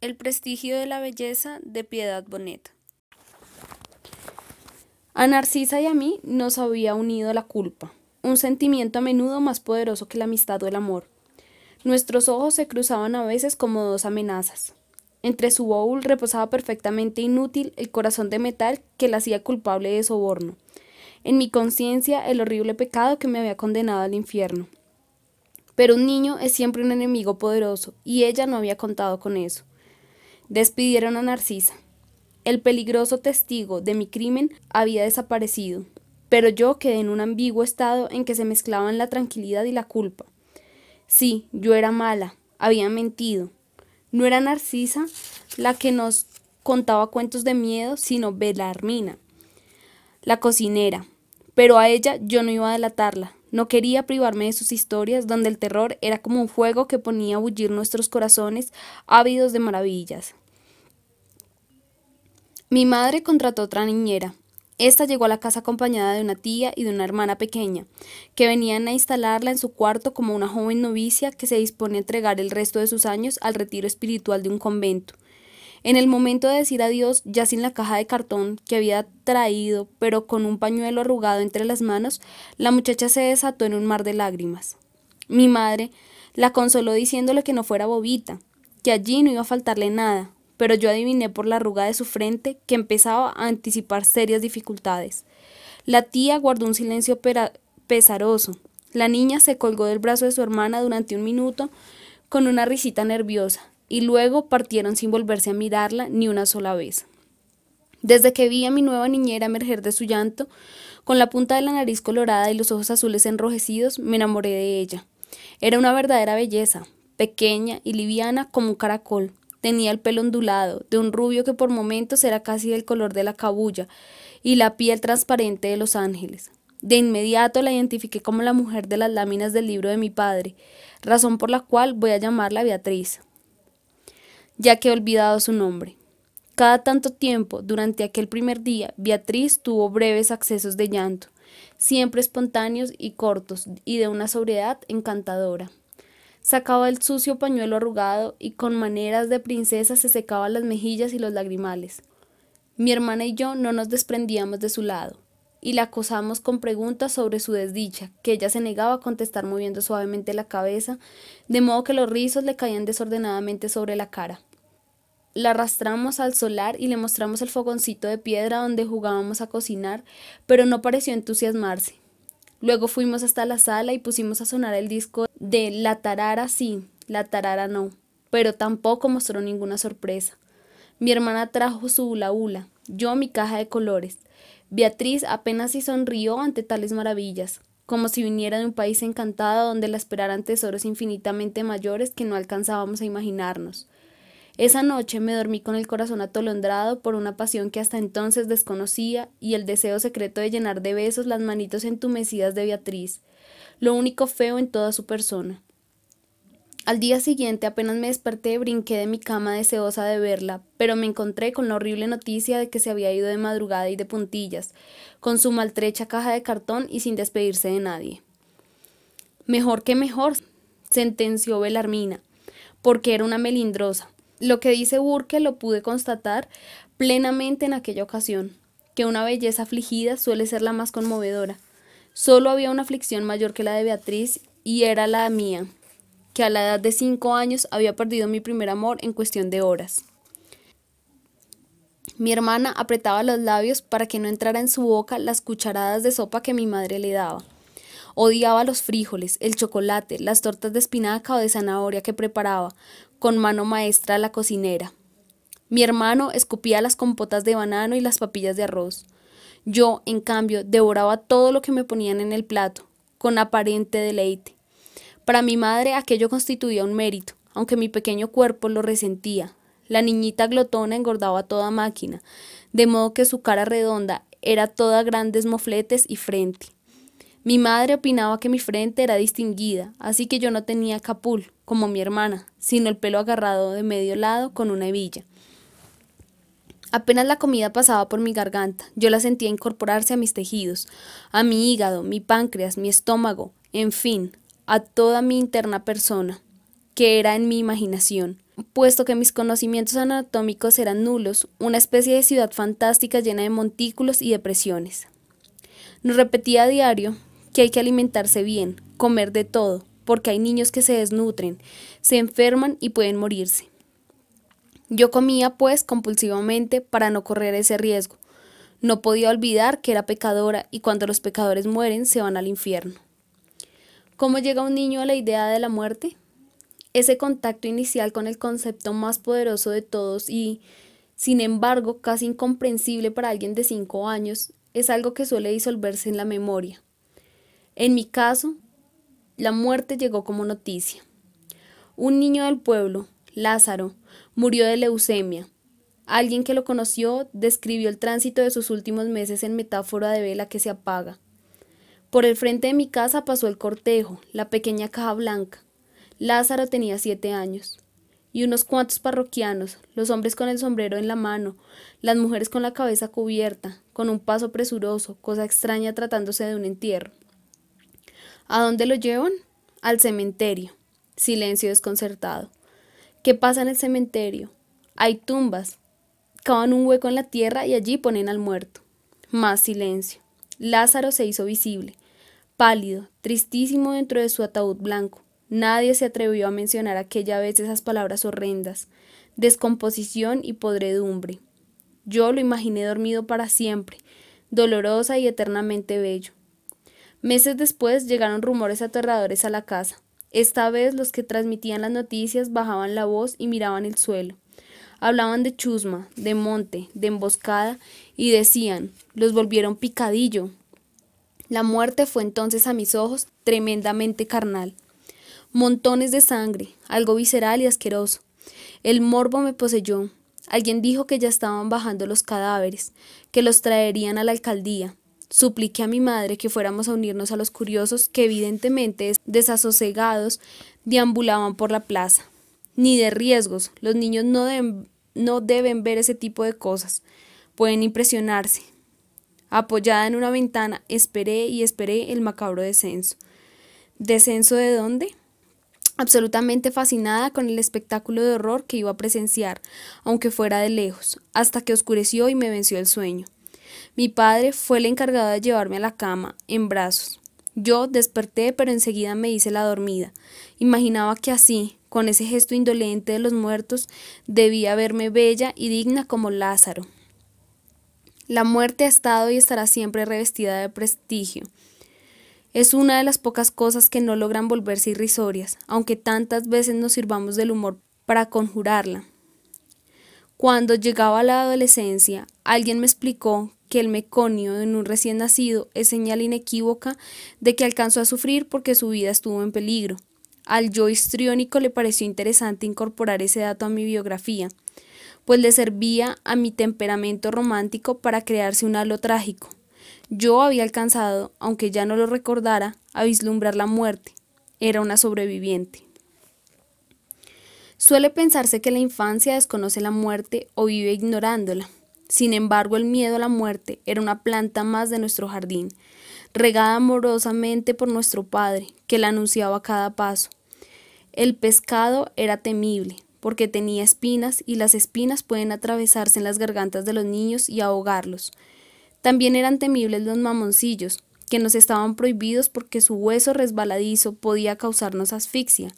El prestigio de la belleza de Piedad Bonet. A Narcisa y a mí nos había unido la culpa, un sentimiento a menudo más poderoso que la amistad o el amor. Nuestros ojos se cruzaban a veces como dos amenazas. Entre su baúl reposaba perfectamente inútil el corazón de metal que la hacía culpable de soborno. En mi conciencia el horrible pecado que me había condenado al infierno. Pero un niño es siempre un enemigo poderoso, y ella no había contado con eso. Despidieron a Narcisa. El peligroso testigo de mi crimen había desaparecido, pero yo quedé en un ambiguo estado en que se mezclaban la tranquilidad y la culpa. Sí, yo era mala, había mentido. No era Narcisa la que nos contaba cuentos de miedo, sino Belarmina, la cocinera. Pero a ella yo no iba a delatarla. No quería privarme de sus historias, donde el terror era como un fuego que ponía a bullir nuestros corazones ávidos de maravillas. Mi madre contrató otra niñera. Esta llegó a la casa acompañada de una tía y de una hermana pequeña, que venían a instalarla en su cuarto como una joven novicia que se dispone a entregar el resto de sus años al retiro espiritual de un convento. En el momento de decir adiós, ya sin la caja de cartón que había traído, pero con un pañuelo arrugado entre las manos, la muchacha se desató en un mar de lágrimas. Mi madre la consoló diciéndole que no fuera bobita, que allí no iba a faltarle nada, pero yo adiviné por la arruga de su frente que empezaba a anticipar serias dificultades. La tía guardó un silencio pesaroso. La niña se colgó del brazo de su hermana durante un minuto con una risita nerviosa, y luego partieron sin volverse a mirarla ni una sola vez. Desde que vi a mi nueva niñera emerger de su llanto, con la punta de la nariz colorada y los ojos azules enrojecidos, me enamoré de ella. Era una verdadera belleza, pequeña y liviana como un caracol. Tenía el pelo ondulado, de un rubio que por momentos era casi del color de la cabuya, y la piel transparente de los ángeles. De inmediato la identifiqué como la mujer de las láminas del libro de mi padre, razón por la cual voy a llamarla Beatriz, ya que he olvidado su nombre. Cada tanto tiempo, durante aquel primer día, Beatriz tuvo breves accesos de llanto, siempre espontáneos y cortos, y de una sobriedad encantadora. Sacaba el sucio pañuelo arrugado y con maneras de princesa se secaba las mejillas y los lagrimales. Mi hermana y yo no nos desprendíamos de su lado, y la acosamos con preguntas sobre su desdicha, que ella se negaba a contestar moviendo suavemente la cabeza, de modo que los rizos le caían desordenadamente sobre la cara. La arrastramos al solar y le mostramos el fogoncito de piedra donde jugábamos a cocinar, pero no pareció entusiasmarse. Luego fuimos hasta la sala y pusimos a sonar el disco de La Tarara sí, La Tarara no, pero tampoco mostró ninguna sorpresa. Mi hermana trajo su hula hula, yo mi caja de colores. Beatriz apenas si sonrió ante tales maravillas, como si viniera de un país encantado donde la esperaran tesoros infinitamente mayores que no alcanzábamos a imaginarnos. Esa noche me dormí con el corazón atolondrado por una pasión que hasta entonces desconocía y el deseo secreto de llenar de besos las manitos entumecidas de Beatriz, lo único feo en toda su persona. Al día siguiente, apenas me desperté, brinqué de mi cama deseosa de verla, pero me encontré con la horrible noticia de que se había ido de madrugada y de puntillas, con su maltrecha caja de cartón y sin despedirse de nadie. Mejor que mejor, sentenció Belarmina, porque era una melindrosa. Lo que dice Burke lo pude constatar plenamente en aquella ocasión, que una belleza afligida suele ser la más conmovedora. Solo había una aflicción mayor que la de Beatriz, y era la mía, que a la edad de 5 años había perdido mi primer amor en cuestión de horas. Mi hermana apretaba los labios para que no entrara en su boca las cucharadas de sopa que mi madre le daba. Odiaba los frijoles, el chocolate, las tortas de espinaca o de zanahoria que preparaba, con mano maestra la cocinera. Mi hermano escupía las compotas de banano y las papillas de arroz. Yo, en cambio, devoraba todo lo que me ponían en el plato, con aparente deleite. Para mi madre aquello constituía un mérito, aunque mi pequeño cuerpo lo resentía. La niñita glotona engordaba a toda máquina, de modo que su cara redonda era toda grandes mofletes y frente. Mi madre opinaba que mi frente era distinguida, así que yo no tenía capul, como mi hermana, sino el pelo agarrado de medio lado con una hebilla. Apenas la comida pasaba por mi garganta, yo la sentía incorporarse a mis tejidos, a mi hígado, mi páncreas, mi estómago, en fin, a toda mi interna persona, que era en mi imaginación. puesto que mis conocimientos anatómicos eran nulos, una especie de ciudad fantástica llena de montículos y depresiones. Nos repetía a diario que hay que alimentarse bien, comer de todo, porque hay niños que se desnutren, se enferman y pueden morirse. Yo comía, pues, compulsivamente para no correr ese riesgo. No podía olvidar que era pecadora y cuando los pecadores mueren se van al infierno. ¿Cómo llega un niño a la idea de la muerte? Ese contacto inicial con el concepto más poderoso de todos y, sin embargo, casi incomprensible para alguien de 5 años, es algo que suele disolverse en la memoria. En mi caso, la muerte llegó como noticia. Un niño del pueblo, Lázaro, murió de leucemia. Alguien que lo conoció describió el tránsito de sus últimos meses en metáfora de vela que se apaga. Por el frente de mi casa pasó el cortejo, la pequeña caja blanca. Lázaro tenía 7 años. Y unos cuantos parroquianos, los hombres con el sombrero en la mano, las mujeres con la cabeza cubierta, con un paso presuroso, cosa extraña tratándose de un entierro. ¿A dónde lo llevan? Al cementerio. Silencio desconcertado. ¿Qué pasa en el cementerio? Hay tumbas. Cavan un hueco en la tierra y allí ponen al muerto. Más silencio. Lázaro se hizo visible, pálido, tristísimo dentro de su ataúd blanco. Nadie se atrevió a mencionar aquella vez esas palabras horrendas, descomposición y podredumbre. Yo lo imaginé dormido para siempre, dolorosa y eternamente bello. Meses después llegaron rumores aterradores a la casa. Esta vez los que transmitían las noticias bajaban la voz y miraban el suelo. Hablaban de chusma, de monte, de emboscada y decían, los volvieron picadillo. La muerte fue entonces a mis ojos tremendamente carnal. Montones de sangre, algo visceral y asqueroso. El morbo me poseyó. Alguien dijo que ya estaban bajando los cadáveres, que los traerían a la alcaldía. Supliqué a mi madre que fuéramos a unirnos a los curiosos que evidentemente desasosegados deambulaban por la plaza. Ni de riesgos, los niños no deben ver ese tipo de cosas. Pueden impresionarse. Apoyada en una ventana, esperé y esperé el macabro descenso. ¿Descenso de dónde? Absolutamente fascinada con el espectáculo de horror que iba a presenciar, aunque fuera de lejos, hasta que oscureció y me venció el sueño. Mi padre fue el encargado de llevarme a la cama, en brazos. Yo desperté, pero enseguida me hice la dormida. Imaginaba que así, con ese gesto indolente de los muertos, debía verme bella y digna como Lázaro. La muerte ha estado y estará siempre revestida de prestigio. Es una de las pocas cosas que no logran volverse irrisorias, aunque tantas veces nos sirvamos del humor para conjurarla. Cuando llegaba la adolescencia, alguien me explicó que el meconio en un recién nacido es señal inequívoca de que alcanzó a sufrir porque su vida estuvo en peligro. Al yo histriónico le pareció interesante incorporar ese dato a mi biografía, pues le servía a mi temperamento romántico para crearse un halo trágico. Yo había alcanzado, aunque ya no lo recordara, a vislumbrar la muerte. Era una sobreviviente. Suele pensarse que la infancia desconoce la muerte o vive ignorándola. Sin embargo, el miedo a la muerte era una planta más de nuestro jardín, regada amorosamente por nuestro padre, que la anunciaba a cada paso. El pescado era temible, porque tenía espinas y las espinas pueden atravesarse en las gargantas de los niños y ahogarlos. También eran temibles los mamoncillos, que nos estaban prohibidos porque su hueso resbaladizo podía causarnos asfixia,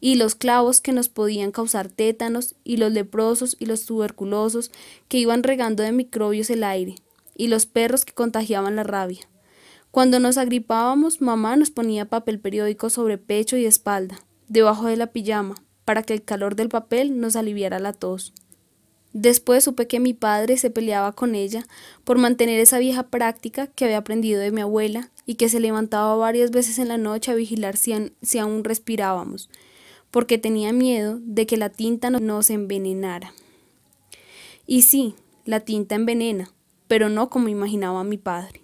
y los clavos que nos podían causar tétanos, y los leprosos y los tuberculosos que iban regando de microbios el aire, y los perros que contagiaban la rabia. Cuando nos agripábamos, mamá nos ponía papel periódico sobre pecho y espalda, debajo de la pijama, para que el calor del papel nos aliviara la tos. Después supe que mi padre se peleaba con ella por mantener esa vieja práctica que había aprendido de mi abuela y que se levantaba varias veces en la noche a vigilar si aún respirábamos, porque tenía miedo de que la tinta nos envenenara. Y sí, la tinta envenena, pero no como imaginaba mi padre.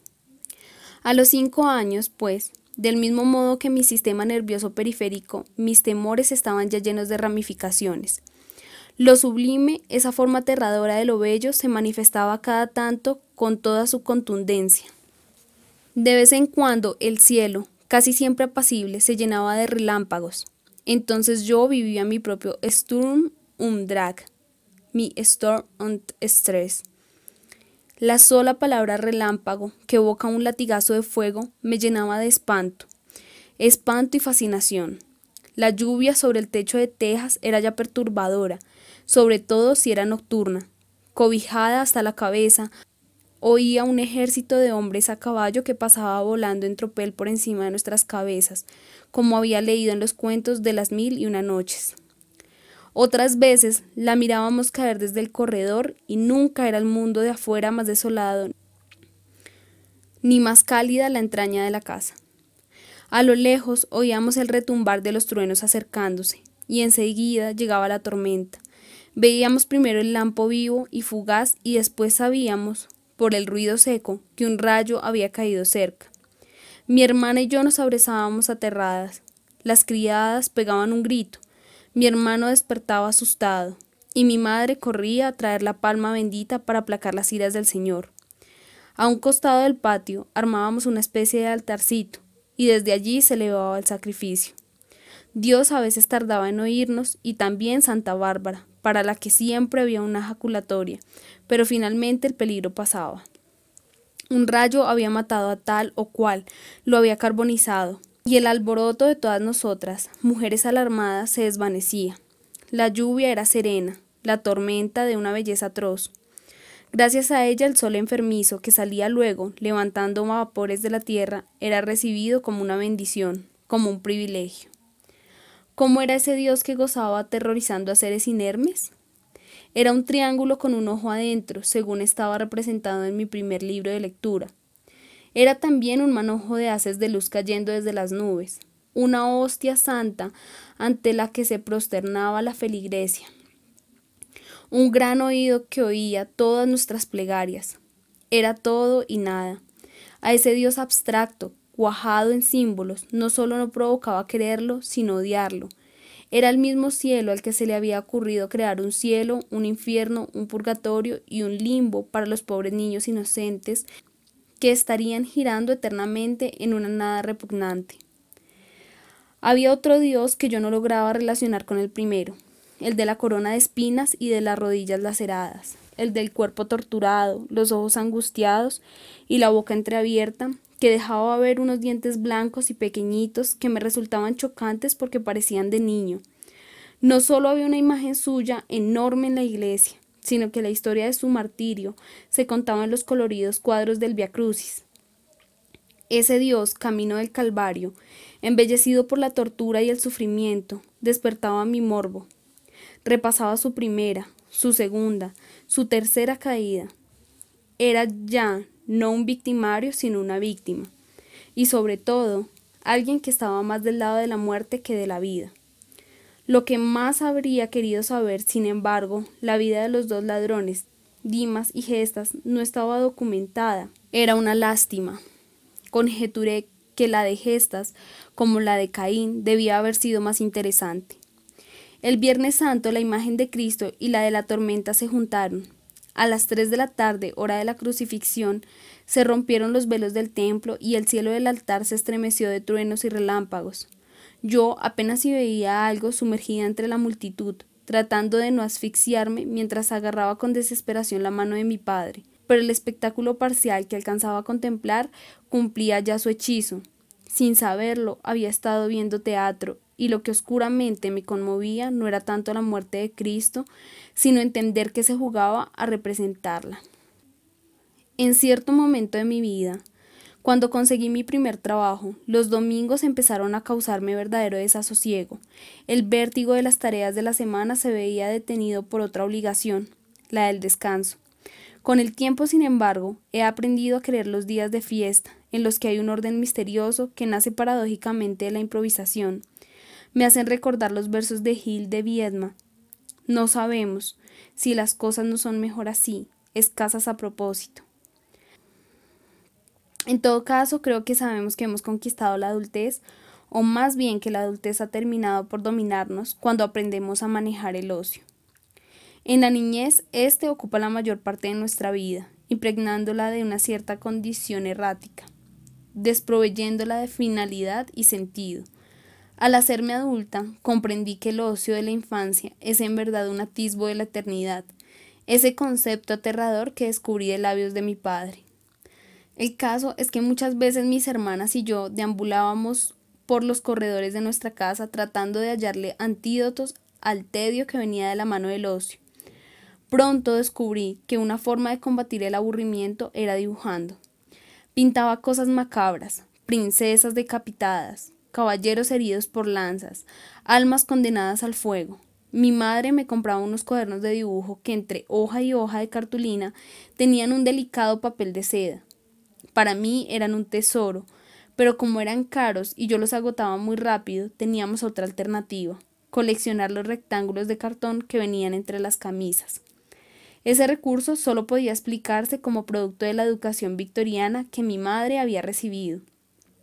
A los 5 años, pues, del mismo modo que mi sistema nervioso periférico, mis temores estaban ya llenos de ramificaciones. Lo sublime, esa forma aterradora de lo bello, se manifestaba cada tanto con toda su contundencia. De vez en cuando el cielo, casi siempre apacible, se llenaba de relámpagos. Entonces yo vivía mi propio Sturm Drag, mi Storm und Stress. La sola palabra relámpago, que evoca un latigazo de fuego, me llenaba de espanto y fascinación. La lluvia sobre el techo de tejas era ya perturbadora, sobre todo si era nocturna. Cobijada hasta la cabeza, oía un ejército de hombres a caballo que pasaba volando en tropel por encima de nuestras cabezas, como había leído en los cuentos de las 1001 noches. Otras veces la mirábamos caer desde el corredor y nunca era el mundo de afuera más desolado ni más cálida la entraña de la casa. A lo lejos oíamos el retumbar de los truenos acercándose, y enseguida llegaba la tormenta. Veíamos primero el lampo vivo y fugaz y después sabíamos, por el ruido seco, que un rayo había caído cerca. Mi hermana y yo nos abrazábamos aterradas. Las criadas pegaban un grito. Mi hermano despertaba asustado, y mi madre corría a traer la palma bendita para aplacar las iras del Señor. A un costado del patio armábamos una especie de altarcito, y desde allí se elevaba el sacrificio. Dios a veces tardaba en oírnos, y también Santa Bárbara, para la que siempre había una ejaculatoria, pero finalmente el peligro pasaba. Un rayo había matado a tal o cual, lo había carbonizado, y el alboroto de todas nosotras, mujeres alarmadas, se desvanecía. La lluvia era serena, la tormenta de una belleza atroz. Gracias a ella el sol enfermizo, que salía luego, levantando vapores de la tierra, era recibido como una bendición, como un privilegio. ¿Cómo era ese Dios que gozaba aterrorizando a seres inermes? Era un triángulo con un ojo adentro, según estaba representado en mi primer libro de lectura. Era también un manojo de haces de luz cayendo desde las nubes, una hostia santa ante la que se prosternaba la feligresía, un gran oído que oía todas nuestras plegarias. Era todo y nada. A ese Dios abstracto, cuajado en símbolos, no solo no provocaba quererlo, sino odiarlo. Era el mismo cielo al que se le había ocurrido crear un cielo, un infierno, un purgatorio y un limbo para los pobres niños inocentes que estarían girando eternamente en una nada repugnante. Había otro Dios que yo no lograba relacionar con el primero, el de la corona de espinas y de las rodillas laceradas, el del cuerpo torturado, los ojos angustiados y la boca entreabierta, que dejaba ver unos dientes blancos y pequeñitos que me resultaban chocantes porque parecían de niño. No solo había una imagen suya enorme en la iglesia, sino que la historia de su martirio se contaba en los coloridos cuadros del Vía Crucis. Ese Dios, camino del Calvario, embellecido por la tortura y el sufrimiento, despertaba mi morbo. Repasaba su primera, su segunda, su tercera caída. Era ya no un victimario, sino una víctima. Y sobre todo, alguien que estaba más del lado de la muerte que de la vida. Lo que más habría querido saber, sin embargo, la vida de los dos ladrones, Dimas y Gestas, no estaba documentada. Era una lástima. Conjeturé que la de Gestas, como la de Caín, debía haber sido más interesante. El Viernes Santo la imagen de Cristo y la de la tormenta se juntaron. A las 3 de la tarde, hora de la crucifixión, se rompieron los velos del templo y el cielo del altar se estremeció de truenos y relámpagos. Yo apenas si veía algo sumergida entre la multitud, tratando de no asfixiarme mientras agarraba con desesperación la mano de mi padre, pero el espectáculo parcial que alcanzaba a contemplar cumplía ya su hechizo. Sin saberlo, había estado viendo teatro, y lo que oscuramente me conmovía no era tanto la muerte de Cristo, sino entender que se jugaba a representarla. En cierto momento de mi vida, cuando conseguí mi primer trabajo, los domingos empezaron a causarme verdadero desasosiego. El vértigo de las tareas de la semana se veía detenido por otra obligación, la del descanso. Con el tiempo, sin embargo, he aprendido a querer los días de fiesta, en los que hay un orden misterioso que nace paradójicamente de la improvisación. Me hacen recordar los versos de Gil de Viedma. No sabemos si las cosas no son mejor así, escasas a propósito. En todo caso, creo que sabemos que hemos conquistado la adultez, o más bien que la adultez ha terminado por dominarnos cuando aprendemos a manejar el ocio. En la niñez, este ocupa la mayor parte de nuestra vida, impregnándola de una cierta condición errática, desproveyéndola de finalidad y sentido. Al hacerme adulta, comprendí que el ocio de la infancia es en verdad un atisbo de la eternidad, ese concepto aterrador que descubrí de labios de mi padre. El caso es que muchas veces mis hermanas y yo deambulábamos por los corredores de nuestra casa tratando de hallarle antídotos al tedio que venía de la mano del ocio. Pronto descubrí que una forma de combatir el aburrimiento era dibujando. Pintaba cosas macabras, princesas decapitadas, caballeros heridos por lanzas, almas condenadas al fuego. Mi madre me compraba unos cuadernos de dibujo que entre hoja y hoja de cartulina tenían un delicado papel de seda. Para mí eran un tesoro, pero como eran caros y yo los agotaba muy rápido, teníamos otra alternativa: coleccionar los rectángulos de cartón que venían entre las camisas. Ese recurso solo podía explicarse como producto de la educación victoriana que mi madre había recibido,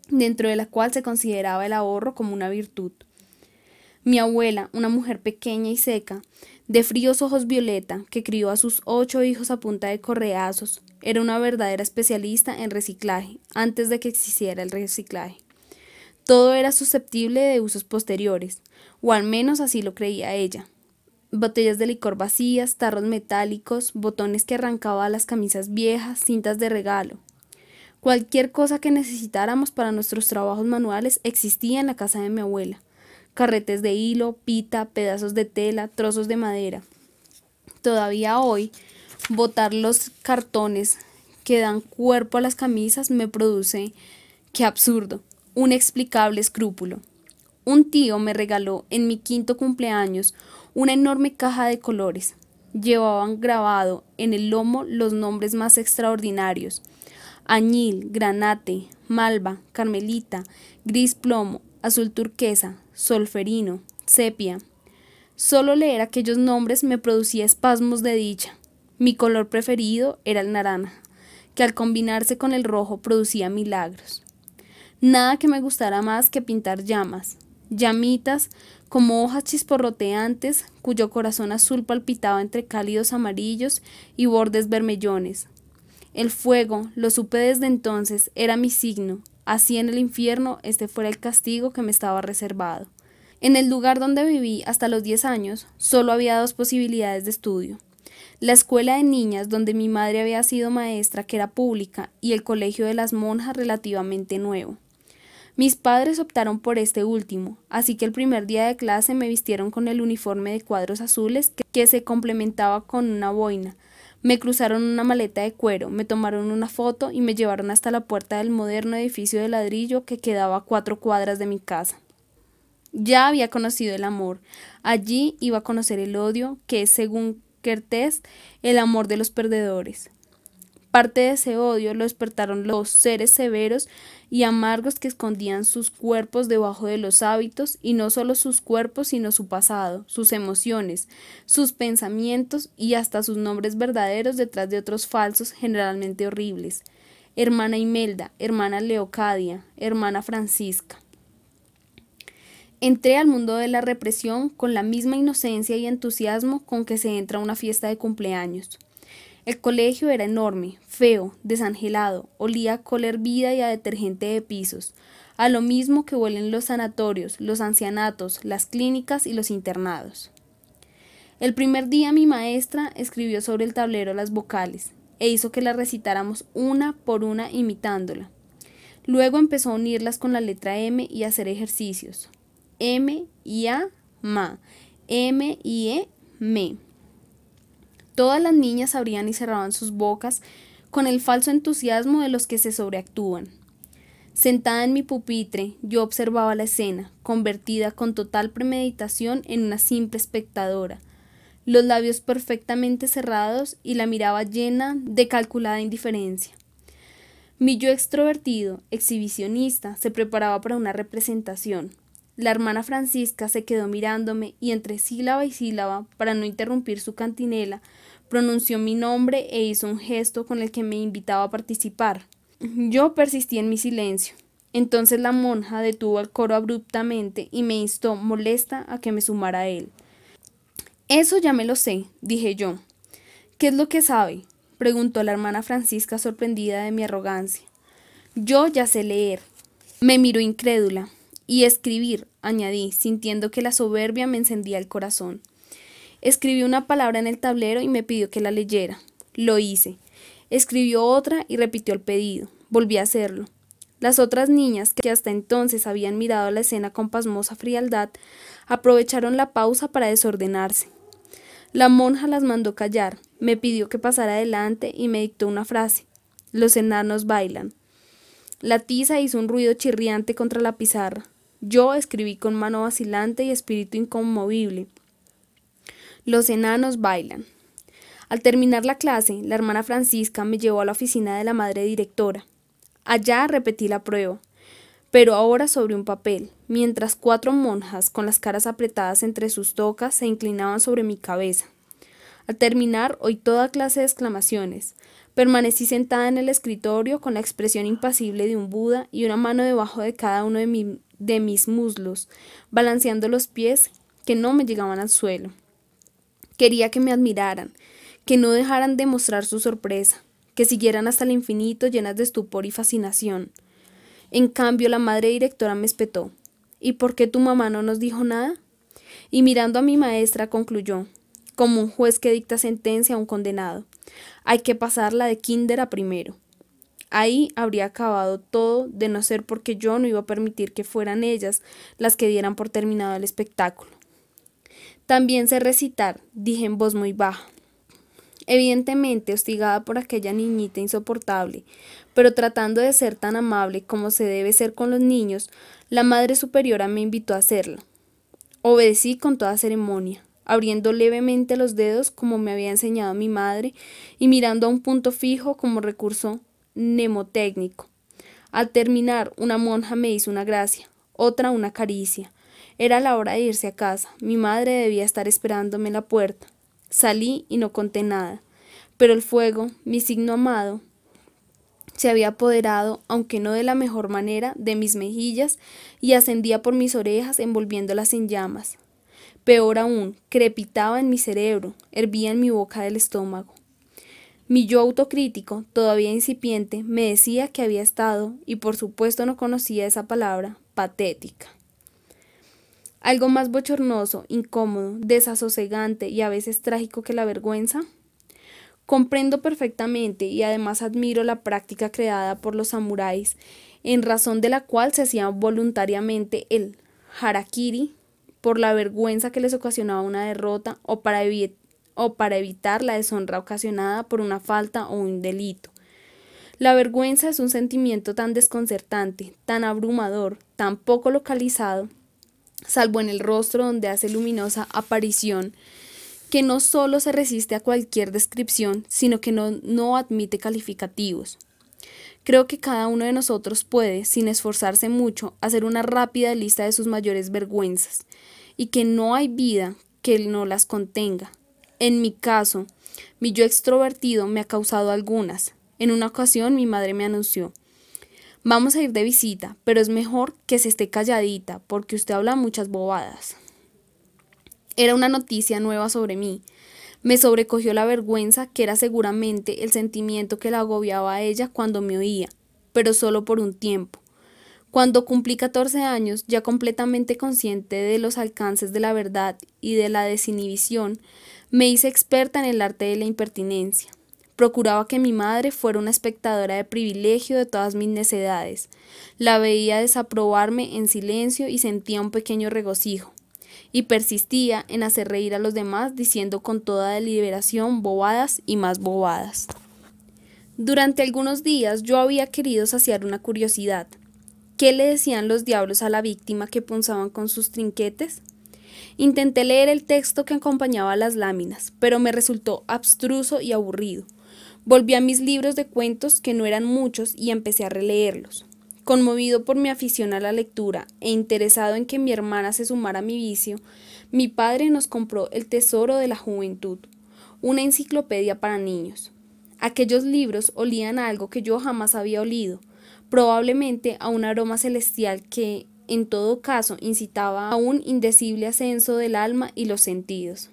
dentro de la cual se consideraba el ahorro como una virtud. Mi abuela, una mujer pequeña y seca, de fríos ojos violeta, que crió a sus 8 hijos a punta de correazos, era una verdadera especialista en reciclaje, antes de que existiera el reciclaje. Todo era susceptible de usos posteriores, o al menos así lo creía ella. Botellas de licor vacías, tarros metálicos, botones que arrancaba a las camisas viejas, cintas de regalo. Cualquier cosa que necesitáramos para nuestros trabajos manuales existía en la casa de mi abuela. Carretes de hilo, pita, pedazos de tela, trozos de madera. Todavía hoy, botar los cartones que dan cuerpo a las camisas me produce, qué absurdo, un inexplicable escrúpulo. Un tío me regaló en mi 5º cumpleaños una enorme caja de colores. Llevaban grabado en el lomo los nombres más extraordinarios: añil, granate, malva, carmelita, gris plomo, azul turquesa, solferino, sepia. Solo leer aquellos nombres me producía espasmos de dicha. Mi color preferido era el naranja, que al combinarse con el rojo producía milagros. Nada que me gustara más que pintar llamas, llamitas como hojas chisporroteantes, cuyo corazón azul palpitaba entre cálidos amarillos y bordes bermellones. El fuego, lo supe desde entonces, era mi signo. Así en el infierno este fuera el castigo que me estaba reservado. En el lugar donde viví hasta los 10 años, solo había 2 posibilidades de estudio: la escuela de niñas, donde mi madre había sido maestra, que era pública, y el colegio de las monjas, relativamente nuevo. Mis padres optaron por este último, así que el primer día de clase me vistieron con el uniforme de cuadros azules que se complementaba con una boina. Me cruzaron una maleta de cuero, me tomaron una foto y me llevaron hasta la puerta del moderno edificio de ladrillo que quedaba a 4 cuadras de mi casa. Ya había conocido el amor. Allí iba a conocer el odio, que es, según Kertész, el amor de los perdedores. Parte de ese odio lo despertaron los seres severos y amargos que escondían sus cuerpos debajo de los hábitos, y no solo sus cuerpos, sino su pasado, sus emociones, sus pensamientos y hasta sus nombres verdaderos detrás de otros falsos, generalmente horribles: hermana Imelda, hermana Leocadia, hermana Francisca. Entré al mundo de la represión con la misma inocencia y entusiasmo con que se entra a una fiesta de cumpleaños. El colegio era enorme, feo, desangelado, olía a cola hervida y a detergente de pisos, a lo mismo que huelen los sanatorios, los ancianatos, las clínicas y los internados. El primer día mi maestra escribió sobre el tablero las vocales e hizo que las recitáramos una por una imitándola. Luego empezó a unirlas con la letra M y a hacer ejercicios. M y A, ma. M y E, me. Todas las niñas abrían y cerraban sus bocas con el falso entusiasmo de los que se sobreactúan. Sentada en mi pupitre, yo observaba la escena, convertida con total premeditación en una simple espectadora, los labios perfectamente cerrados y la mirada llena de calculada indiferencia. Mi yo extrovertido, exhibicionista, se preparaba para una representación. La hermana Francisca se quedó mirándome y entre sílaba y sílaba, para no interrumpir su cantinela, pronunció mi nombre e hizo un gesto con el que me invitaba a participar. Yo persistí en mi silencio. Entonces la monja detuvo al coro abruptamente y me instó, molesta, a que me sumara a él. Eso ya me lo sé, dije yo. ¿Qué es lo que sabe?, preguntó la hermana Francisca, sorprendida de mi arrogancia. Yo ya sé leer. Me miró incrédula. Y escribir, añadí, sintiendo que la soberbia me encendía el corazón. Escribí una palabra en el tablero y me pidió que la leyera. Lo hice. Escribió otra y repitió el pedido. Volví a hacerlo. Las otras niñas, que hasta entonces habían mirado la escena con pasmosa frialdad, aprovecharon la pausa para desordenarse. La monja las mandó callar, me pidió que pasara adelante y me dictó una frase. Los enanos bailan. La tiza hizo un ruido chirriante contra la pizarra. Yo escribí con mano vacilante y espíritu inconmovible. Los enanos bailan. Al terminar la clase, la hermana Francisca me llevó a la oficina de la madre directora. Allá repetí la prueba, pero ahora sobre un papel, mientras 4 monjas con las caras apretadas entre sus tocas se inclinaban sobre mi cabeza. Al terminar oí toda clase de exclamaciones. Permanecí sentada en el escritorio con la expresión impasible de un Buda y una mano debajo de cada uno de mis muslos, balanceando los pies que no me llegaban al suelo. Quería que me admiraran, que no dejaran de mostrar su sorpresa, que siguieran hasta el infinito llenas de estupor y fascinación. En cambio, la madre directora me espetó. ¿Y por qué tu mamá no nos dijo nada? Y mirando a mi maestra concluyó, como un juez que dicta sentencia a un condenado, hay que pasarla de kinder a primero. Ahí habría acabado todo, de no ser porque yo no iba a permitir que fueran ellas las que dieran por terminado el espectáculo. También sé recitar, dije en voz muy baja. Evidentemente hostigada por aquella niñita insoportable, pero tratando de ser tan amable como se debe ser con los niños, la madre superiora me invitó a hacerlo. Obedecí con toda ceremonia, abriendo levemente los dedos como me había enseñado mi madre y mirando a un punto fijo como recurso mnemotécnico. Al terminar, una monja me hizo una gracia, otra una caricia. Era la hora de irse a casa. Mi madre debía estar esperándome en la puerta. Salí y no conté nada. Pero el fuego, mi signo amado, se había apoderado, aunque no de la mejor manera, de mis mejillas y ascendía por mis orejas envolviéndolas en llamas. Peor aún, crepitaba en mi cerebro, hervía en mi boca del estómago. Mi yo autocrítico, todavía incipiente, me decía que había estado, y por supuesto no conocía esa palabra, patética. Algo más bochornoso, incómodo, desasosegante y a veces trágico que la vergüenza. Comprendo perfectamente y además admiro la práctica creada por los samuráis, en razón de la cual se hacía voluntariamente el harakiri por la vergüenza que les ocasionaba una derrota o para evitar la deshonra ocasionada por una falta o un delito. La vergüenza es un sentimiento tan desconcertante, tan abrumador, tan poco localizado, salvo en el rostro donde hace luminosa aparición, que no solo se resiste a cualquier descripción, sino que no admite calificativos. Creo que cada uno de nosotros puede, sin esforzarse mucho, hacer una rápida lista de sus mayores vergüenzas, y que no hay vida que no las contenga. En mi caso, mi yo extrovertido me ha causado algunas. En una ocasión mi madre me anunció: vamos a ir de visita, pero es mejor que se esté calladita, porque usted habla muchas bobadas. Era una noticia nueva sobre mí. Me sobrecogió la vergüenza, que era seguramente el sentimiento que la agobiaba a ella cuando me oía, pero solo por un tiempo. Cuando cumplí 14 años, ya completamente consciente de los alcances de la verdad y de la desinhibición, me hice experta en el arte de la impertinencia. Procuraba que mi madre fuera una espectadora de privilegio de todas mis necedades. La veía desaprobarme en silencio y sentía un pequeño regocijo. Y persistía en hacer reír a los demás diciendo con toda deliberación bobadas y más bobadas. Durante algunos días yo había querido saciar una curiosidad. ¿Qué le decían los diablos a la víctima que punzaban con sus trinquetes? Intenté leer el texto que acompañaba a las láminas, pero me resultó abstruso y aburrido. Volví a mis libros de cuentos, que no eran muchos, y empecé a releerlos. Conmovido por mi afición a la lectura e interesado en que mi hermana se sumara a mi vicio, mi padre nos compró El Tesoro de la Juventud, una enciclopedia para niños. Aquellos libros olían a algo que yo jamás había olido, probablemente a un aroma celestial que, en todo caso, incitaba a un indecible ascenso del alma y los sentidos.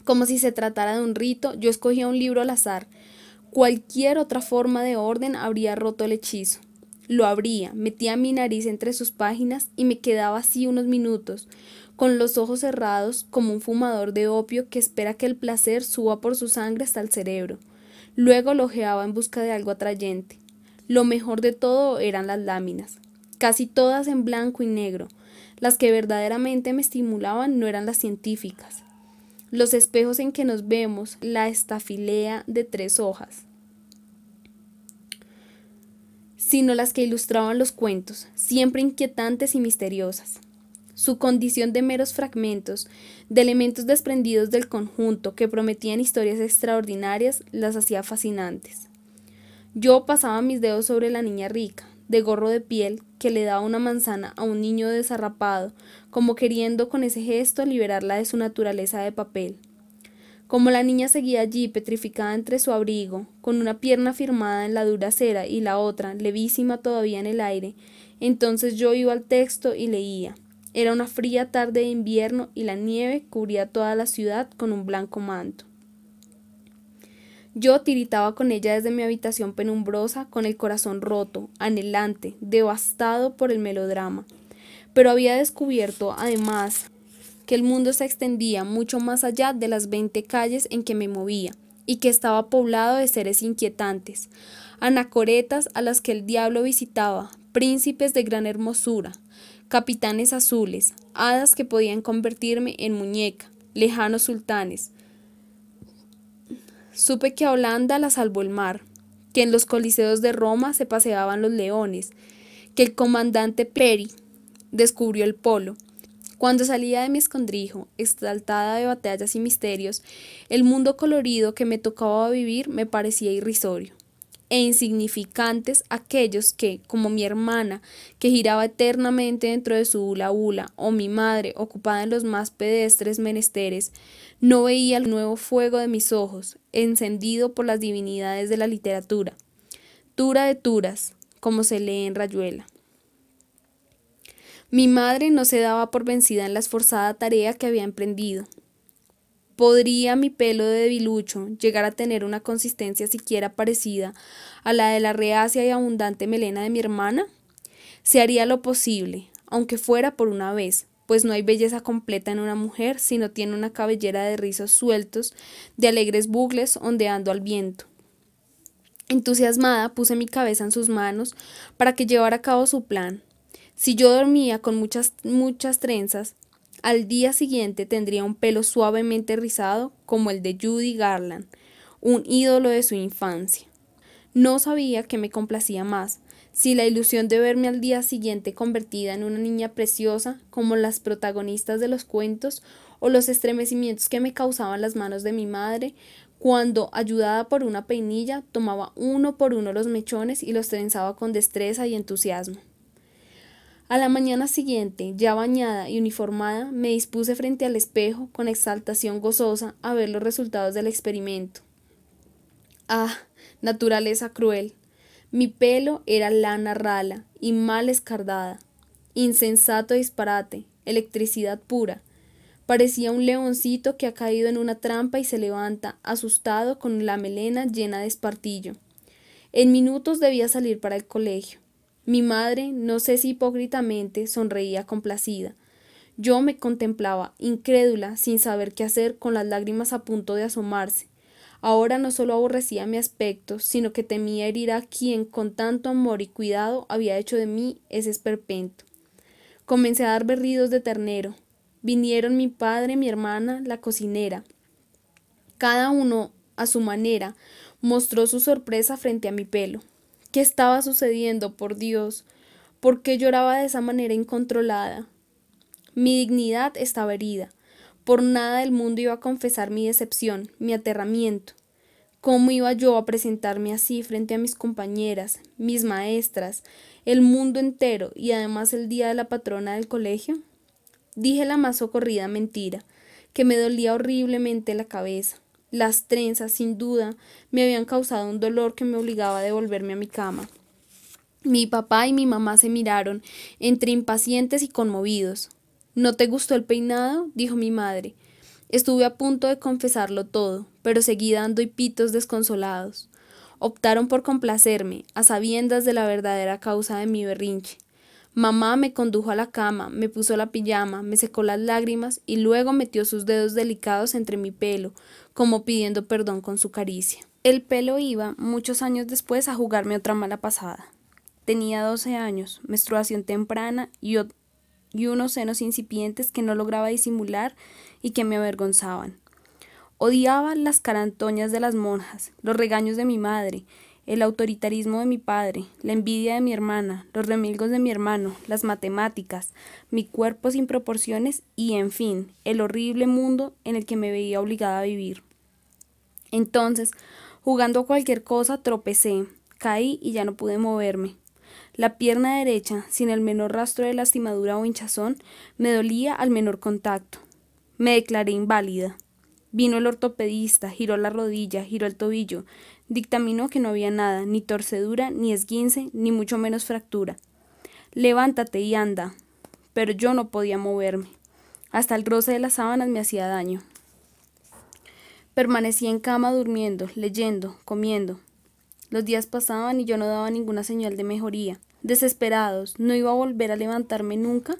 Como si se tratara de un rito, yo escogía un libro al azar. Cualquier otra forma de orden habría roto el hechizo. Lo abría, metía mi nariz entre sus páginas y me quedaba así unos minutos, con los ojos cerrados como un fumador de opio que espera que el placer suba por su sangre hasta el cerebro. Luego lo ojeaba en busca de algo atrayente. Lo mejor de todo eran las láminas, casi todas en blanco y negro. Las que verdaderamente me estimulaban no eran las científicas. Los espejos en que nos vemos, la estafilea de 3 hojas, sino las que ilustraban los cuentos, siempre inquietantes y misteriosas. Su condición de meros fragmentos, de elementos desprendidos del conjunto que prometían historias extraordinarias, las hacía fascinantes. Yo pasaba mis dedos sobre la niña rica, de gorro de piel, que le daba una manzana a un niño desarrapado, como queriendo con ese gesto liberarla de su naturaleza de papel. Como la niña seguía allí petrificada entre su abrigo, con una pierna firmada en la dura acera y la otra, levísima todavía en el aire, entonces yo iba al texto y leía. Era una fría tarde de invierno y la nieve cubría toda la ciudad con un blanco manto. Yo tiritaba con ella desde mi habitación penumbrosa, con el corazón roto, anhelante, devastado por el melodrama. Pero había descubierto, además, que el mundo se extendía mucho más allá de las 20 calles en que me movía, y que estaba poblado de seres inquietantes, anacoretas a las que el diablo visitaba, príncipes de gran hermosura, capitanes azules, hadas que podían convertirme en muñeca, lejanos sultanes. Supe que a Holanda la salvó el mar, que en los coliseos de Roma se paseaban los leones, que el comandante Peri descubrió el polo. Cuando salía de mi escondrijo, exaltada de batallas y misterios, el mundo colorido que me tocaba vivir me parecía irrisorio, e insignificantes aquellos que, como mi hermana, que giraba eternamente dentro de su hula hula, o mi madre, ocupada en los más pedestres menesteres, no veía el nuevo fuego de mis ojos, encendido por las divinidades de la literatura. Tura de Turas, como se lee en Rayuela. Mi madre no se daba por vencida en la esforzada tarea que había emprendido. ¿Podría mi pelo de debilucho llegar a tener una consistencia siquiera parecida a la de la reacia y abundante melena de mi hermana? Se haría lo posible, aunque fuera por una vez, pues no hay belleza completa en una mujer si no tiene una cabellera de rizos sueltos, de alegres bucles ondeando al viento. Entusiasmada puse mi cabeza en sus manos para que llevara a cabo su plan. Si yo dormía con muchas trenzas, al día siguiente tendría un pelo suavemente rizado como el de Judy Garland, un ídolo de su infancia. No sabía qué me complacía más, si la ilusión de verme al día siguiente convertida en una niña preciosa como las protagonistas de los cuentos, o los estremecimientos que me causaban las manos de mi madre cuando, ayudada por una peinilla, tomaba uno por uno los mechones y los trenzaba con destreza y entusiasmo. A la mañana siguiente, ya bañada y uniformada, me dispuse frente al espejo, con exaltación gozosa, a ver los resultados del experimento. ¡Ah, naturaleza cruel! Mi pelo era lana rala y mal escardada. Insensato disparate, electricidad pura. Parecía un leoncito que ha caído en una trampa y se levanta, asustado, con la melena llena de espartillo. En minutos debía salir para el colegio. Mi madre, no sé si hipócritamente, sonreía complacida. Yo me contemplaba, incrédula, sin saber qué hacer, con las lágrimas a punto de asomarse. Ahora no solo aborrecía mi aspecto, sino que temía herir a quien con tanto amor y cuidado había hecho de mí ese esperpento. Comencé a dar berridos de ternero. Vinieron mi padre, mi hermana, la cocinera. Cada uno, a su manera, mostró su sorpresa frente a mi pelo. ¿Qué estaba sucediendo, por Dios? ¿Por qué lloraba de esa manera incontrolada? Mi dignidad estaba herida. Por nada del mundo iba a confesar mi decepción, mi aterramiento. ¿Cómo iba yo a presentarme así frente a mis compañeras, mis maestras, el mundo entero y además el día de la patrona del colegio? Dije la más socorrida mentira, que me dolía horriblemente la cabeza. Las trenzas, sin duda, me habían causado un dolor que me obligaba a devolverme a mi cama. Mi papá y mi mamá se miraron, entre impacientes y conmovidos. ¿No te gustó el peinado?, dijo mi madre. Estuve a punto de confesarlo todo, pero seguí dando hipitos desconsolados. Optaron por complacerme, a sabiendas de la verdadera causa de mi berrinche. Mamá me condujo a la cama, me puso la pijama, me secó las lágrimas y luego metió sus dedos delicados entre mi pelo, como pidiendo perdón con su caricia. El pelo iba, muchos años después, a jugarme otra mala pasada. Tenía 12 años, menstruación temprana y unos senos incipientes que no lograba disimular y que me avergonzaban. Odiaba las carantoñas de las monjas, los regaños de mi madre, el autoritarismo de mi padre, la envidia de mi hermana, los remilgos de mi hermano, las matemáticas, mi cuerpo sin proporciones y, en fin, el horrible mundo en el que me veía obligada a vivir. Entonces, jugando a cualquier cosa, tropecé, caí y ya no pude moverme. La pierna derecha, sin el menor rastro de lastimadura o hinchazón, me dolía al menor contacto. Me declaré inválida. Vino el ortopedista, giró la rodilla, giró el tobillo, dictaminó que no había nada, ni torcedura, ni esguince, ni mucho menos fractura. Levántate y anda. Pero yo no podía moverme. Hasta el roce de las sábanas me hacía daño. Permanecí en cama durmiendo, leyendo, comiendo. Los días pasaban y yo no daba ninguna señal de mejoría. Desesperados, no iba a volver a levantarme nunca.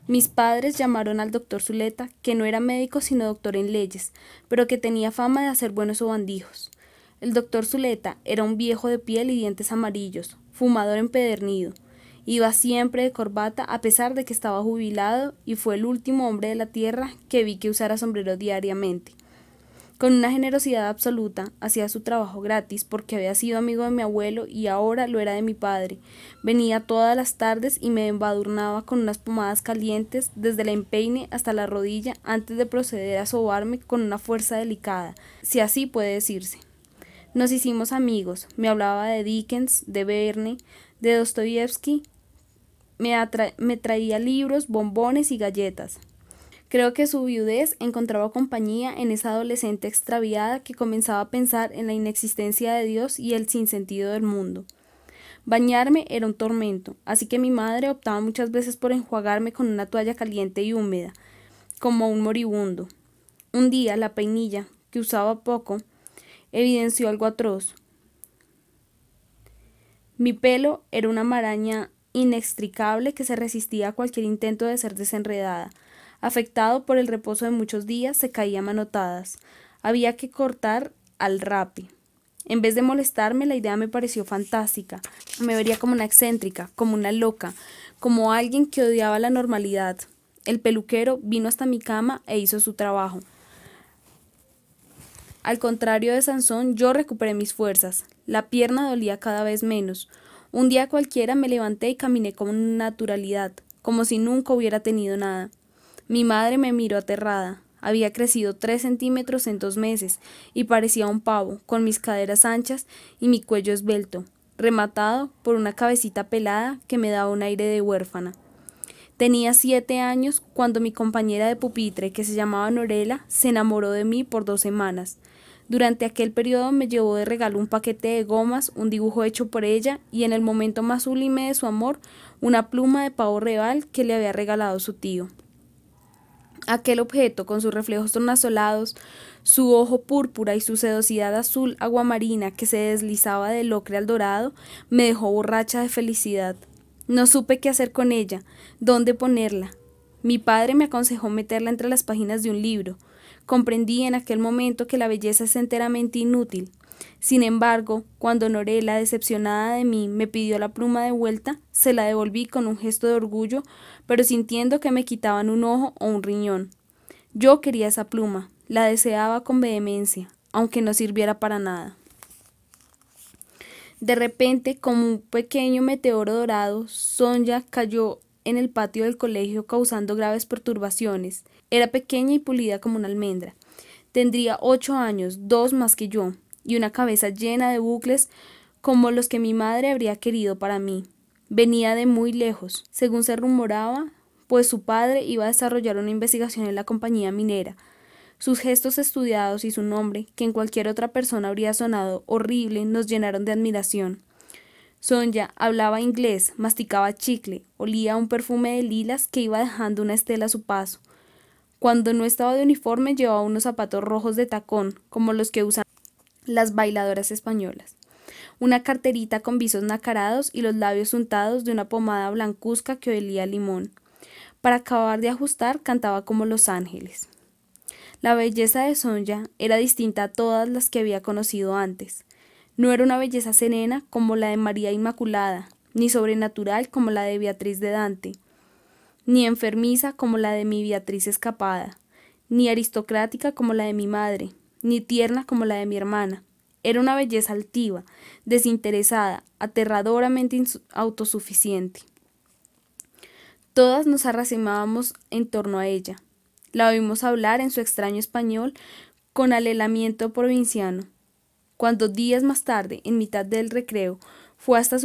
Mis padres llamaron al doctor Zuleta, que no era médico sino doctor en leyes, pero que tenía fama de hacer buenos sobandijos. El doctor Zuleta era un viejo de piel y dientes amarillos, fumador empedernido. Iba siempre de corbata a pesar de que estaba jubilado y fue el último hombre de la tierra que vi que usara sombrero diariamente. Con una generosidad absoluta, hacía su trabajo gratis porque había sido amigo de mi abuelo y ahora lo era de mi padre. Venía todas las tardes y me embadurnaba con unas pomadas calientes desde el empeine hasta la rodilla antes de proceder a sobarme con una fuerza delicada, si así puede decirse. Nos hicimos amigos, me hablaba de Dickens, de Verne, de Dostoyevsky, me traía libros, bombones y galletas. Creo que su viudez encontraba compañía en esa adolescente extraviada que comenzaba a pensar en la inexistencia de Dios y el sinsentido del mundo. Bañarme era un tormento, así que mi madre optaba muchas veces por enjuagarme con una toalla caliente y húmeda, como un moribundo. Un día la peinilla, que usaba poco, evidenció algo atroz. Mi pelo era una maraña inextricable que se resistía a cualquier intento de ser desenredada. Afectado por el reposo de muchos días, se caía a manotadas. Había que cortar al rape. En vez de molestarme, la idea me pareció fantástica. Me vería como una excéntrica, como una loca, como alguien que odiaba la normalidad. El peluquero vino hasta mi cama e hizo su trabajo. Al contrario de Sansón, yo recuperé mis fuerzas. La pierna dolía cada vez menos. Un día cualquiera me levanté y caminé con naturalidad, como si nunca hubiera tenido nada. Mi madre me miró aterrada. Había crecido 3 centímetros en 2 meses y parecía un pavo, con mis caderas anchas y mi cuello esbelto, rematado por una cabecita pelada que me daba un aire de huérfana. Tenía 7 años cuando mi compañera de pupitre, que se llamaba Norela, se enamoró de mí por 2 semanas. Durante aquel periodo me llevó de regalo un paquete de gomas, un dibujo hecho por ella y, en el momento más sublime de su amor, una pluma de pavo real que le había regalado su tío. Aquel objeto, con sus reflejos tornasolados, su ojo púrpura y su sedosidad azul aguamarina que se deslizaba del ocre al dorado, me dejó borracha de felicidad. No supe qué hacer con ella, dónde ponerla. Mi padre me aconsejó meterla entre las páginas de un libro. Comprendí en aquel momento que la belleza es enteramente inútil. Sin embargo, cuando Norela, decepcionada de mí, me pidió la pluma de vuelta, se la devolví con un gesto de orgullo, pero sintiendo que me quitaban un ojo o un riñón. Yo quería esa pluma, la deseaba con vehemencia, aunque no sirviera para nada. De repente, como un pequeño meteoro dorado, Sonia cayó en el patio del colegio causando graves perturbaciones. Era pequeña y pulida como una almendra. Tendría 8 años, 2 más que yo, y una cabeza llena de bucles como los que mi madre habría querido para mí. Venía de muy lejos, según se rumoraba, pues su padre iba a desarrollar una investigación en la compañía minera. Sus gestos estudiados y su nombre, que en cualquier otra persona habría sonado horrible, nos llenaron de admiración. Sonia hablaba inglés, masticaba chicle, olía un perfume de lilas que iba dejando una estela a su paso. Cuando no estaba de uniforme llevaba unos zapatos rojos de tacón, como los que usan las bailadoras españolas. una carterita con visos nacarados y los labios untados de una pomada blancuzca que olía a limón. Para acabar de ajustar, cantaba como los ángeles. La belleza de Sonja era distinta a todas las que había conocido antes. No era una belleza serena como la de María Inmaculada, ni sobrenatural como la de Beatriz de Dante, ni enfermiza como la de mi Beatriz escapada, ni aristocrática como la de mi madre, ni tierna como la de mi hermana. Era una belleza altiva, desinteresada, aterradoramente autosuficiente. Todas nos arracimábamos en torno a ella. La oímos hablar en su extraño español con alelamiento provinciano. Cuando días más tarde, en mitad del recreo, fue hasta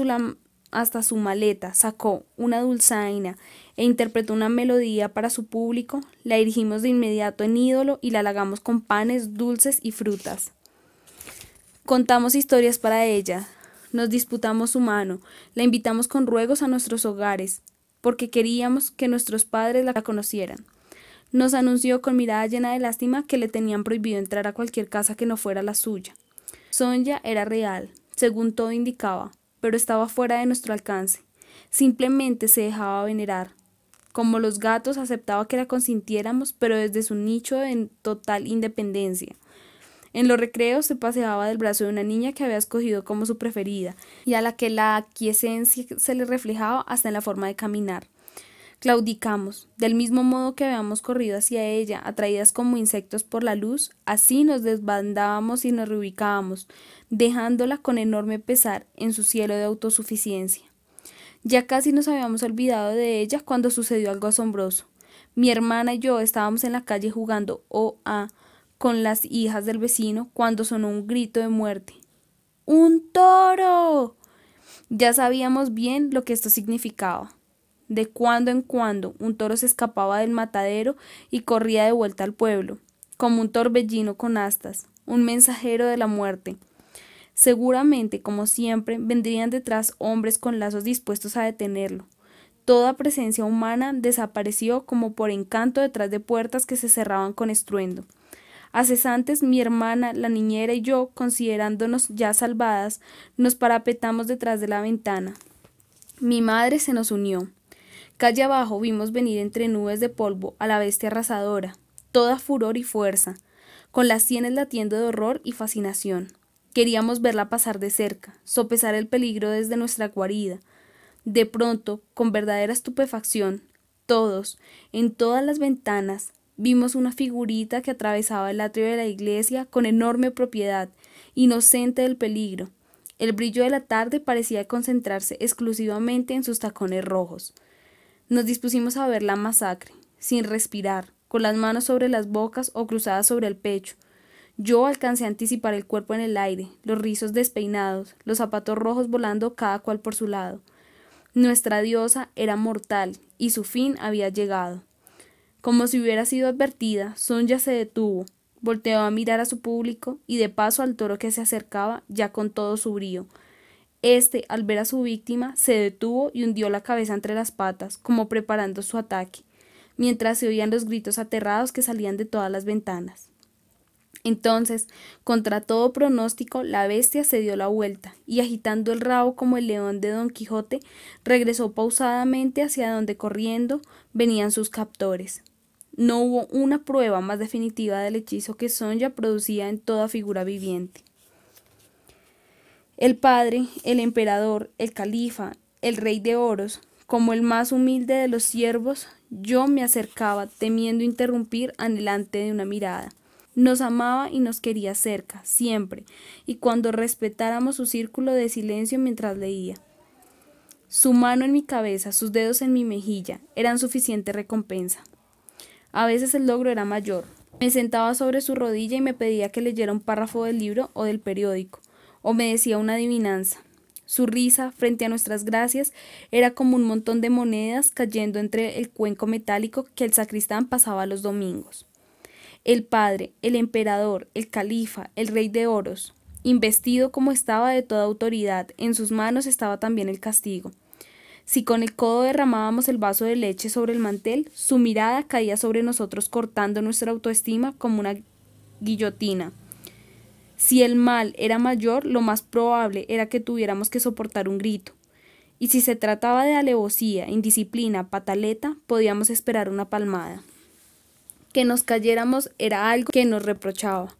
su maleta, sacó una dulzaina e interpretó una melodía para su público, la erigimos de inmediato en ídolo y la halagamos con panes, dulces y frutas. Contamos historias para ella, nos disputamos su mano, la invitamos con ruegos a nuestros hogares, porque queríamos que nuestros padres la conocieran. Nos anunció con mirada llena de lástima que le tenían prohibido entrar a cualquier casa que no fuera la suya. Sonja era real, según todo indicaba, pero estaba fuera de nuestro alcance. Simplemente se dejaba venerar. Como los gatos, aceptaba que la consintiéramos, pero desde su nicho en total independencia. En los recreos se paseaba del brazo de una niña que había escogido como su preferida, y a la que la aquiescencia se le reflejaba hasta en la forma de caminar. Claudicamos, del mismo modo que habíamos corrido hacia ella, atraídas como insectos por la luz, así nos desbandábamos y nos reubicábamos, dejándola con enorme pesar en su cielo de autosuficiencia. Ya casi nos habíamos olvidado de ella cuando sucedió algo asombroso. Mi hermana y yo estábamos en la calle jugando con las hijas del vecino cuando sonó un grito de muerte. ¡Un toro! Ya sabíamos bien lo que esto significaba. De cuando en cuando un toro se escapaba del matadero y corría de vuelta al pueblo, como un torbellino con astas, un mensajero de la muerte. Seguramente, como siempre, vendrían detrás hombres con lazos dispuestos a detenerlo. Toda presencia humana desapareció como por encanto detrás de puertas que se cerraban con estruendo. Acesantes, mi hermana, la niñera y yo, considerándonos ya salvadas, nos parapetamos detrás de la ventana. Mi madre se nos unió. Calle abajo vimos venir entre nubes de polvo a la bestia arrasadora, toda furor y fuerza, con las sienes latiendo de horror y fascinación. Queríamos verla pasar de cerca, sopesar el peligro desde nuestra guarida. De pronto, con verdadera estupefacción, todos, en todas las ventanas, vimos una figurita que atravesaba el atrio de la iglesia con enorme propiedad, inocente del peligro. El brillo de la tarde parecía concentrarse exclusivamente en sus tacones rojos. Nos dispusimos a ver la masacre, sin respirar, con las manos sobre las bocas o cruzadas sobre el pecho. Yo alcancé a anticipar el cuerpo en el aire, los rizos despeinados, los zapatos rojos volando cada cual por su lado. Nuestra diosa era mortal y su fin había llegado. Como si hubiera sido advertida, Sonja se detuvo, volteó a mirar a su público y de paso al toro que se acercaba ya con todo su brío. Este, al ver a su víctima, se detuvo y hundió la cabeza entre las patas, como preparando su ataque, mientras se oían los gritos aterrados que salían de todas las ventanas. Entonces, contra todo pronóstico, la bestia se dio la vuelta y, agitando el rabo como el león de Don Quijote, regresó pausadamente hacia donde corriendo venían sus captores. No hubo una prueba más definitiva del hechizo que Sonja producía en toda figura viviente. El padre, el emperador, el califa, el rey de oros, como el más humilde de los siervos, yo me acercaba, temiendo interrumpir anhelante de una mirada. Nos amaba y nos quería cerca, siempre, y cuando respetáramos su círculo de silencio mientras leía. Su mano en mi cabeza, sus dedos en mi mejilla, eran suficiente recompensa. A veces el logro era mayor. Me sentaba sobre su rodilla y me pedía que leyera un párrafo del libro o del periódico, o me decía una adivinanza. Su risa, frente a nuestras gracias, era como un montón de monedas cayendo entre el cuenco metálico que el sacristán pasaba los domingos. El padre, el emperador, el califa, el rey de oros, investido como estaba de toda autoridad, en sus manos estaba también el castigo. Si con el codo derramábamos el vaso de leche sobre el mantel, su mirada caía sobre nosotros cortando nuestra autoestima como una guillotina. Si el mal era mayor, lo más probable era que tuviéramos que soportar un grito. Y si se trataba de alevosía, indisciplina, pataleta, podíamos esperar una palmada. Que nos cayéramos era algo que nos reprochaba.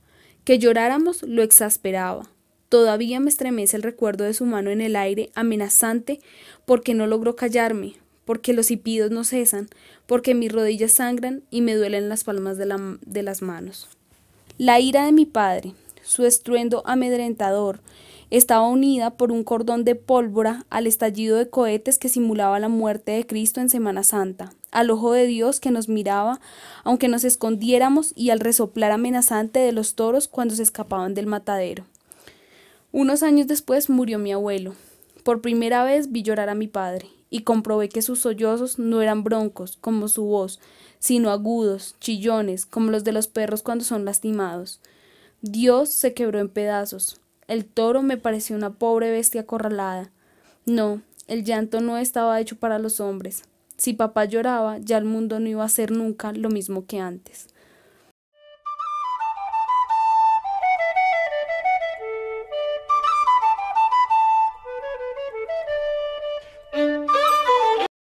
Que lloráramos lo exasperaba. Todavía me estremece el recuerdo de su mano en el aire, amenazante, porque no logró callarme, porque los hipidos no cesan, porque mis rodillas sangran y me duelen las palmas de las manos. La ira de mi padre, su estruendo amedrentador, estaba unida por un cordón de pólvora al estallido de cohetes que simulaba la muerte de Cristo en Semana Santa, al ojo de Dios que nos miraba, aunque nos escondiéramos, y al resoplar amenazante de los toros cuando se escapaban del matadero. Unos años después murió mi abuelo. Por primera vez vi llorar a mi padre, y comprobé que sus sollozos no eran broncos, como su voz, sino agudos, chillones, como los de los perros cuando son lastimados. Dios se quebró en pedazos. El toro me pareció una pobre bestia acorralada. No, el llanto no estaba hecho para los hombres. Si papá lloraba, ya el mundo no iba a ser nunca lo mismo que antes.